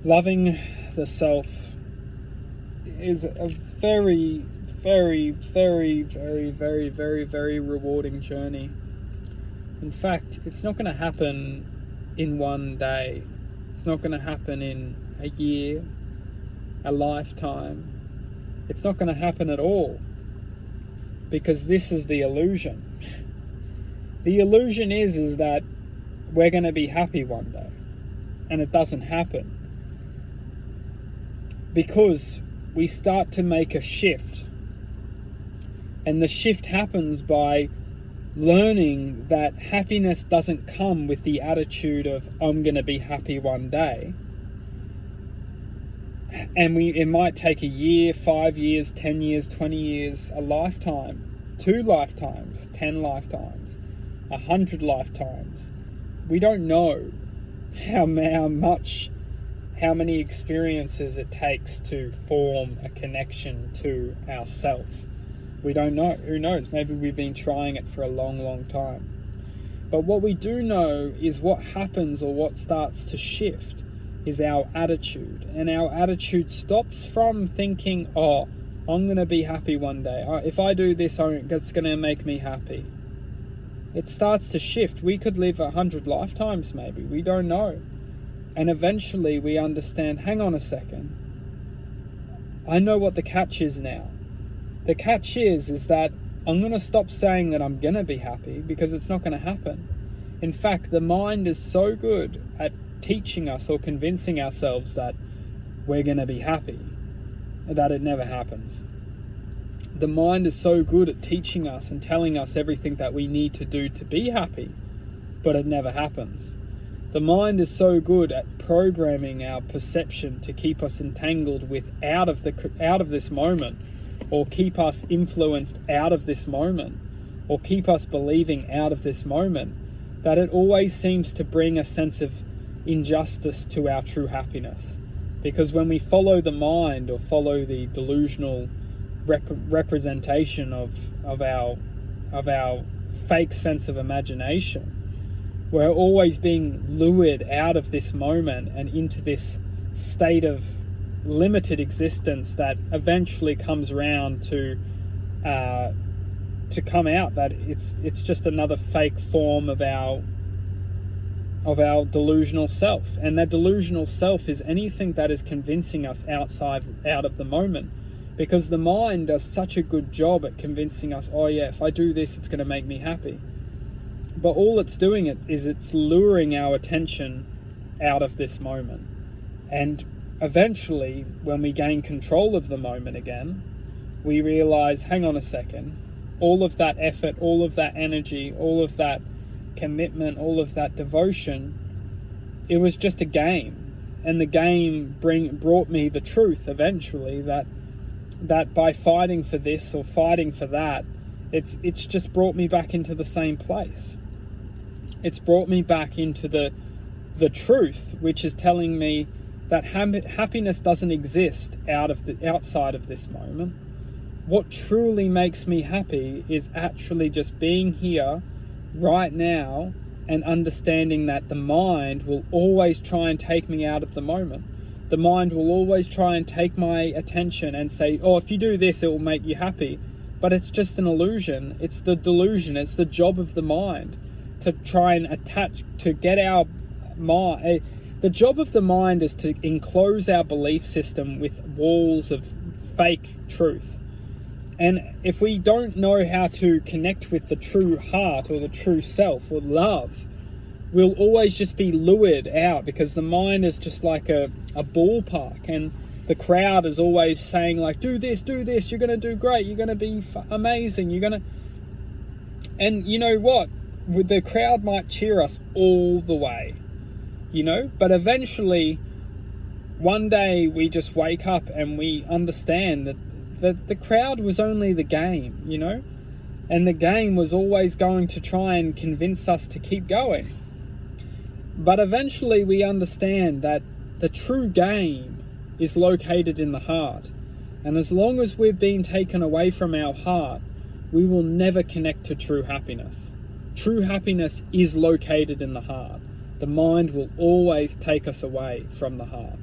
Loving the self is a very, very, very, very, very, very, very rewarding journey. In fact, it's not going to happen in one day. It's not going to happen in a year, a lifetime. It's not going to happen at all, because this is the illusion. The illusion is that we're going to be happy one day, and it doesn't happen. Because we start to make a shift. And the shift happens by learning that happiness doesn't come with the attitude of, I'm going to be happy one day. And it might take a year, 5 years, 10 years, 20 years, a lifetime, 2 lifetimes, 10 lifetimes, 100 lifetimes. We don't know how many experiences it takes to form a connection to ourself. We don't know. Who knows? Maybe we've been trying it for a long, long time. But what we do know is what happens, or what starts to shift, is our attitude. And our attitude stops from thinking, oh, I'm going to be happy one day. If I do this, that's going to make me happy. It starts to shift. We could live 100 lifetimes maybe. We don't know. And eventually we understand, hang on a second. I know what the catch is now. The catch is that I'm going to stop saying that I'm going to be happy, because it's not going to happen. In fact, the mind is so good at teaching us or convincing ourselves that we're going to be happy that it never happens. The mind is so good at teaching us and telling us everything that we need to do to be happy, but it never happens. The mind is so good at programming our perception to keep us entangled with out of this moment, or keep us influenced out of this moment, or keep us believing out of this moment, that it always seems to bring a sense of injustice to our true happiness. Because when we follow the mind, or follow the delusional representation of our fake sense of imagination, we're always being lured out of this moment and into this state of limited existence that eventually comes round to come out that it's just another fake form of our delusional self. And that delusional self is anything that is convincing us out of the moment, because the mind does such a good job at convincing us, oh yeah, if I do this, it's going to make me happy. But all it's doing is it's luring our attention out of this moment. And eventually, when we gain control of the moment again, we realize, hang on a second, all of that effort, all of that energy, all of that commitment, all of that devotion, it was just a game. And the game brought me the truth eventually that by fighting for this or fighting for that, it's just brought me back into the same place. It's brought me back into the truth, which is telling me that happiness doesn't exist outside of this moment. What truly makes me happy is actually just being here right now, and understanding that the mind will always try and take me out of the moment. The mind will always try and take my attention and say, oh, if you do this, it will make you happy. But it's just an illusion. It's the delusion. It's the job of the mind to try and get our mind. The job of the mind is to enclose our belief system with walls of fake truth. And if we don't know how to connect with the true heart, or the true self, or love, we'll always just be lured out, because the mind is just like a ballpark, and the crowd is always saying like, do this, you're going to do great, you're going to be amazing, and you know what? The crowd might cheer us all the way, but eventually one day we just wake up and we understand that the crowd was only the game, and the game was always going to try and convince us to keep going. But eventually we understand that the true game is located in the heart. And as long as we've been taken away from our heart, we will never connect to true happiness. True happiness is located in the heart. The mind will always take us away from the heart.